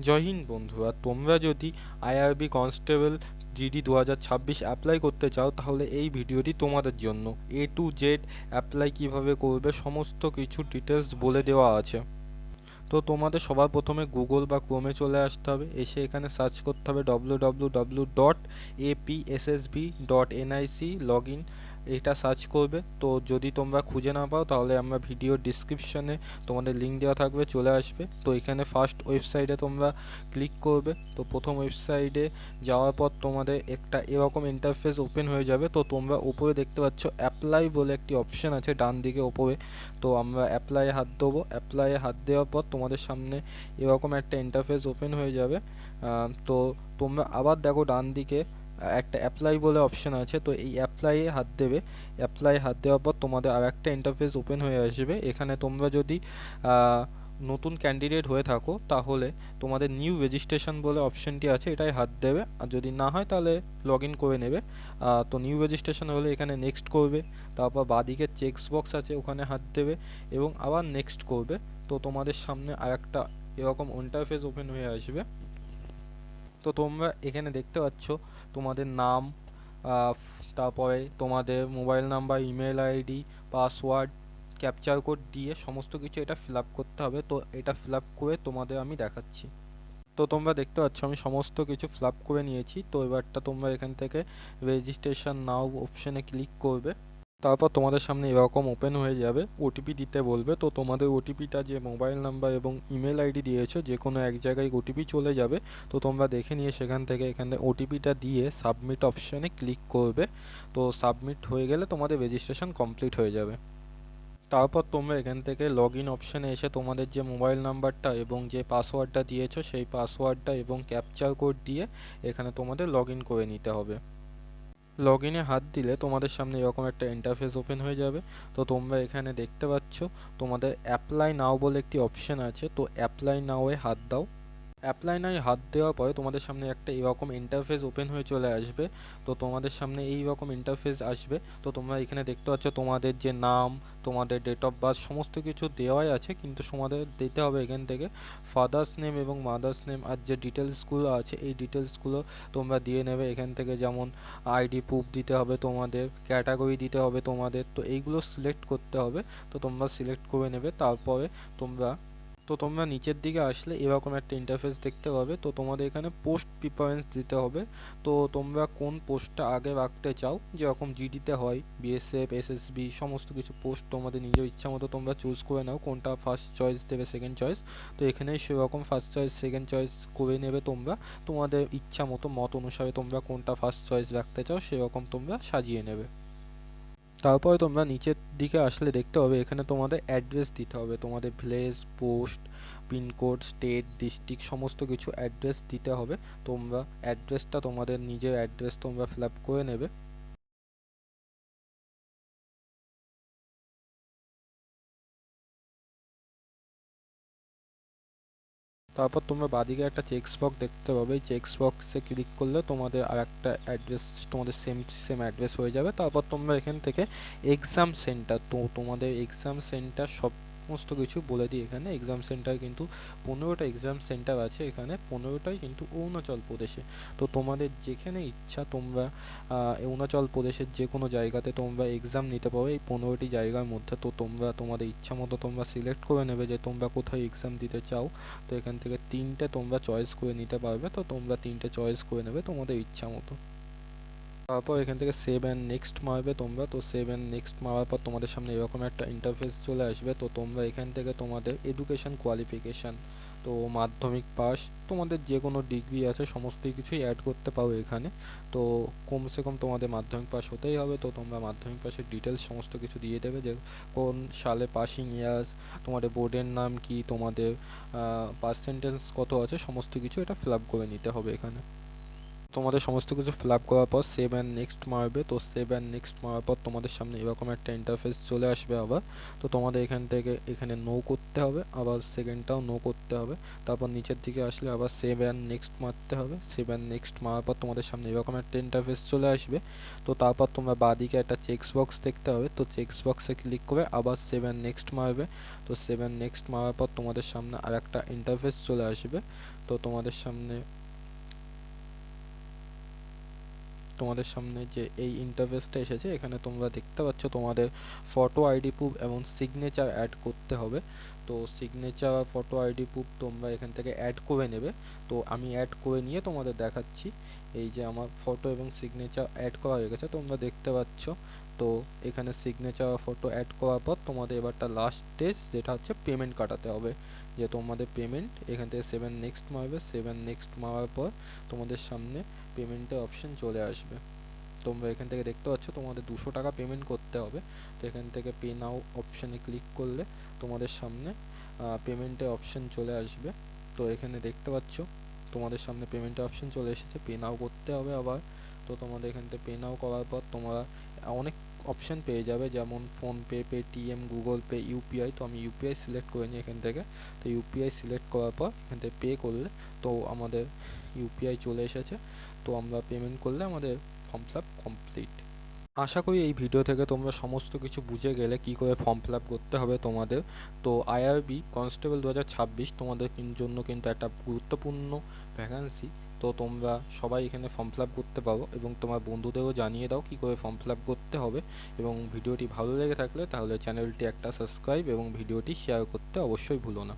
জয় হিন্দ বন্ধুরা, তোমরা যদি আইআরবি কনস্টেবল জিডি 2026 অ্যাপ্লাই করতে চাও তাহলে এই ভিডিওটি তোমাদের জন্য। এ টু জেড অ্যাপ্লাই কিভাবে করবে সমস্ত কিছু ডিটেলস বলে দেওয়া আছে। তো তোমাদের সবার প্রথমে গুগল বা ক্রোমে চলে আসতে হবে, এসে এখানে সার্চ করতে হবে www.apssb.nic এটা সার্চ করবে। তো যদি তোমরা খুঁজে না পাও তাহলে আমরা ভিডিও ডিসক্রিপশানে তোমাদের লিঙ্ক দেওয়া থাকবে, চলে আসবে। তো এখানে ফার্স্ট ওয়েবসাইটে তোমরা ক্লিক করবে। তো প্রথম ওয়েবসাইটে যাওয়ার পর তোমাদের একটা এরকম ইন্টারফেস ওপেন হয়ে যাবে। তো তোমরা উপরে দেখতে পাচ্ছ অ্যাপ্লাই বলে একটি অপশান আছে ডান দিকে ওপরে। তো আমরা অ্যাপ্লাইয়ে হাত দেবো। অ্যাপ্লাইয়ে হাত দেওয়ার পর তোমাদের সামনে এরকম একটা ইন্টারফেস ওপেন হয়ে যাবে। তো তোমরা আবার দেখো ডান দিকে একটা অ্যাপ্লাই বলে অপশান আছে। তো এই অ্যাপ্লাইয়ে হাত দেবে। অ্যাপ্লাইয়ে হাত দেওয়ার পর তোমাদের আর একটা ইন্টারফেস ওপেন হয়ে আসবে। এখানে তোমরা যদি নতুন ক্যান্ডিডেট হয়ে থাকো তাহলে তোমাদের নিউ রেজিস্ট্রেশন বলে অপশানটি আছে, এটাই হাত দেবে। আর যদি না হয় তাহলে লগ ইন করে নেবে। তো নিউ রেজিস্ট্রেশন হলে এখানে নেক্সট করবে। তারপর বাঁদিকে চেকস বক্স আছে, ওখানে হাত দেবে এবং আবার নেক্সট করবে। তো তোমাদের সামনে আর একটা এরকম ইন্টারফেস ওপেন হয়ে আসবে। তো তোমরা এখানে দেখতে পাচ্ছ তোমাদের নাম, তারপরে তোমাদের mobile number, email ID, password, capture code দিয়ে সমস্ত কিছু এটা ফিল আপ করতে হবে। তো এটা ফিল আপ করে তোমাদের আমি দেখাচ্ছি। তো তোমরা দেখতে পাচ্ছ আমি সমস্ত কিছু ফিল আপ করে নিয়েছি। তো এবারটা তোমরা এখান থেকে রেজিস্ট্রেশন নাও অপশানে ক্লিক করবে। তারপর তোমাদের সামনে এরকম ওপেন হয়ে যাবে, ওটিপি দিতে বলবে। তো তোমাদের ওটিপিটা যে মোবাইল নাম্বার এবং ইমেল আইডি দিয়েছো যে কোনো এক জায়গায় ওটিপি চলে যাবে। তো তোমরা দেখে নিয়ে সেখান থেকে এখানে ওটিপিটা দিয়ে সাবমিট অপশানে ক্লিক করবে। তো সাবমিট হয়ে গেলে তোমাদের রেজিস্ট্রেশন কমপ্লিট হয়ে যাবে। তারপর তোমরা এখান থেকে লগ ইন অপশানে এসে তোমাদের যে মোবাইল নাম্বারটা এবং যে পাসওয়ার্ডটা দিয়েছো সেই পাসওয়ার্ডটা এবং ক্যাপচার কোড দিয়ে এখানে তোমাদের লগ ইন করে নিতে হবে। লগ ইনে হাত দিলে তোমাদের সামনে এরকম একটা ইন্টারফেস ওপেন হয়ে যাবে। তো তোমরা এখানে দেখতে পাচ্ছ তোমাদের অ্যাপ্লাই নাও বলে একটি অপশান আছে। তো অ্যাপ্লাই নাওয়ে হাত দাও। অ্যাপ্লাই নাও হাত দেওয়ার পরে তোমাদের সামনে একটা এরকম ইন্টারফেস ওপেন হয়ে চলে আসবে। তো তোমাদের সামনে এই রকম ইন্টারফেস আসবে। তো তোমরা এখানে দেখতে পাচ্ছ তোমাদের যে নাম, তোমাদের ডেট অফ বার্থ সমস্ত কিছু দেওয়াই আছে, কিন্তু তোমাদের দিতে হবে এখান থেকে ফাদার্স নেম এবং মাদার্স নেম। আর যে ডিটেলসগুলো আছে এই ডিটেলসগুলো তোমরা দিয়ে নেবে এখান থেকে, যেমন আইডি প্রুফ দিতে হবে, তোমাদের ক্যাটাগরি দিতে হবে তোমাদের। তো এইগুলো সিলেক্ট করতে হবে। তো তোমরা সিলেক্ট করে নেবে। তারপরে তোমরা নিচের দিকে আসলে এরকম একটা ইন্টারফেস দেখতে পাবে। তো তোমাদের এখানে পোস্ট প্রিফারেন্স দিতে হবে। তো তোমরা কোন পোস্টটা আগে রাখতে চাও, যেরকম জিডিতে হয় বিএসএফ, এসএসবি সমস্ত কিছু পোস্ট তোমাদের নিজের ইচ্ছা মতো তোমরা চুজ করে নাও কোনটা ফার্স্ট চয়েস দেবে, সেকেন্ড চয়েস। তো এখানেই সেরকম ফার্স্ট চয়েস সেকেন্ড চয়েস করে নেবে তোমরা। তোমাদের ইচ্ছা মতো মত অনুসারে তোমরা কোনটা ফার্স্ট চয়েস রাখতে চাও সেরকম তোমরা সাজিয়ে নেবে। তারপরে তোমরা নিচের দিকে আসলে দেখতে হবে এখানে তোমাদের অ্যাড্রেস দিতে হবে, তোমাদের village, post, pincode, state, district সমস্ত কিছু অ্যাড্রেস দিতে হবে। তোমরা অ্যাড্রেসটা তোমাদের নিজের অ্যাড্রেস তোমরা ফিল আপ করে নেবে। তারপর তোমরা বাদিকে একটা চেকস বক্স দেখতে পাবে, এই চেকস বক্সে ক্লিক করলে তোমাদের আর একটা অ্যাড্রেস তোমাদের সেম সেম অ্যাড্রেস হয়ে যাবে। তারপর তোমরা এখান থেকে এক্সাম সেন্টার, তো তোমাদের এক্সাম সেন্টার সমস্ত কিছু বলে দিই। এখানে এক্সাম সেন্টার কিন্তু 15টা এক্সাম সেন্টার আছে, এখানে 15টাই কিন্তু অরুণাচল প্রদেশে। তো তোমাদের যেখানে ইচ্ছা তোমরা অরুণাচল প্রদেশের যে কোনো জায়গাতে তোমরা এক্সাম নিতে পারো এই 15টি জায়গার মধ্যে। তো তোমরা তোমাদের ইচ্ছা মতো তোমরা সিলেক্ট করে নেবে যে তোমরা কোথায় এক্সাম দিতে চাও। তো এখান থেকে তিনটে তোমরা চয়েস করে নিতে পারবে। তো তোমরা তিনটে চয়েস করে নেবে তোমাদের ইচ্ছা মতো। তারপর এখান থেকে সেভ অ্যান্ড নেক্সট মারবে তোমরা। তো সেভ অ্যান্ড নেক্সট মারার পর তোমাদের সামনে এরকম একটা ইন্টারফেস চলে আসবে। তো তোমরা এখান থেকে তোমাদের এডুকেশান কোয়ালিফিকেশান, তো মাধ্যমিক পাস, তোমাদের যে কোনো ডিগ্রি আছে সমস্ত কিছুই অ্যাড করতে পারো এখানে। তো কমসে কম তোমাদের মাধ্যমিক পাস হতেই হবে। তো তোমরা মাধ্যমিক পাসের ডিটেলস সমস্ত কিছু দিয়ে দেবে, যে কোন সালে পাসিং ইয়ার্স, তোমাদের বোর্ডের নাম কি, তোমাদের পার্সেন্টেজ কত আছে সমস্ত কিছু এটা ফিল আপ করে নিতে হবে এখানে। তোমাদের সমস্ত কিছু ফিল আপ করার পর সেভ অ্যান্ড নেক্সট মারবে। তো সেভ অ্যান্ড নেক্সট মারার পর তোমাদের সামনে এরকম একটা ইন্টারফেস চলে আসবে আবার। তো তোমাদের এখান থেকে এখানে নো করতে হবে, আবার সেকেন্ডটাও নো করতে হবে। তারপর নিচের দিকে আসলে আবার সেভ অ্যান্ড নেক্সট মারতে হবে। সেভ অ্যান্ড নেক্সট মারার পর তোমাদের সামনে এরকম একটা ইন্টারফেস চলে আসবে। তো তারপর তোমরা বাঁদিকে একটা চেকস বক্স দেখতে হবে, তো চেকস বক্সে ক্লিক করে আবার সেভ অ্যান্ড নেক্সট মারবে। তো সেভ অ্যান্ড নেক্সট মারার পর তোমাদের সামনে আর একটা ইন্টারফেস চলে আসবে। তো তোমাদের সামনে যে এই ইন্টারফেসটা এসেছে, এখানে তোমরা দেখতে পাচ্ছ তোমাদের ফটো আইডি প্রুফ এবং সিগনেচার অ্যাড করতে হবে। তো সিগনেচার আর ফটো আইডি প্রুফ তোমরা এখান থেকে অ্যাড করে নেবে। তো আমি অ্যাড করে নিয়ে তোমাদের দেখাচ্ছি। এই যে আমার ফটো এবং সিগনেচার অ্যাড করা হয়ে গেছে, তোমরা দেখতে পাচ্ছ। তো এখানে সিগনেচার আর ফটো অ্যাড করার পর তোমাদের এবারটা লাস্ট স্টেজ, যেটা হচ্ছে পেমেন্ট কাটাতে হবে। যে তোমাদের পেমেন্ট এখান থেকে সেভেন নেক্সট মারবে। সেভেন নেক্সট মারার পর তোমাদের সামনে পেমেন্টের অপশন চলে আসবে। তোমরা এখান থেকে দেখতে পাচ্ছ তোমাদের 200 টাকা পেমেন্ট করতে হবে। তো এখান থেকে পে নাও অপশানে ক্লিক করলে তোমাদের সামনে পেমেন্টের অপশন চলে আসবে। তো এখানে দেখতে পাচ্ছ তোমাদের সামনে পেমেন্টের অপশন চলে এসেছে, পে নাও করতে হবে আবার। তো তোমাদের এখান থেকে পে নাও করার পর তোমরা অনেক অপশান পেয়ে যাবে, যেমন PhonePe, Paytm, Google pay, UPI. তো আমি ইউপিআই সিলেক্ট করে নিই এখান থেকে। তো ইউপিআই সিলেক্ট করার পর এখান থেকে পে করলে তো আমাদের ইউপিআই চলে এসেছে। তো আমরা পেমেন্ট করলে আমাদের ফর্ম ফিল আপ কমপ্লিট। আশা করি এই ভিডিও থেকে তোমরা সমস্ত কিছু বুঝে গেলে কী করে ফর্ম ফিল আপ করতে হবে তোমাদের। তো আইআরবি কনস্টেবল 2026 তোমাদের জন্য কিন্তু একটা গুরুত্বপূর্ণ ভ্যাকান্সি। তো তোমরা সবাই এখানে ফর্ম ফিল আপ করতে পারো এবং তোমার বন্ধুদেরও জানিয়ে দাও কী করে ফর্ম ফিল আপ করতে হবে। এবং ভিডিওটি ভালো লেগে থাকলে তাহলে চ্যানেলটি একটা সাবস্ক্রাইব এবং ভিডিওটি শেয়ার করতে অবশ্যই ভুলো না।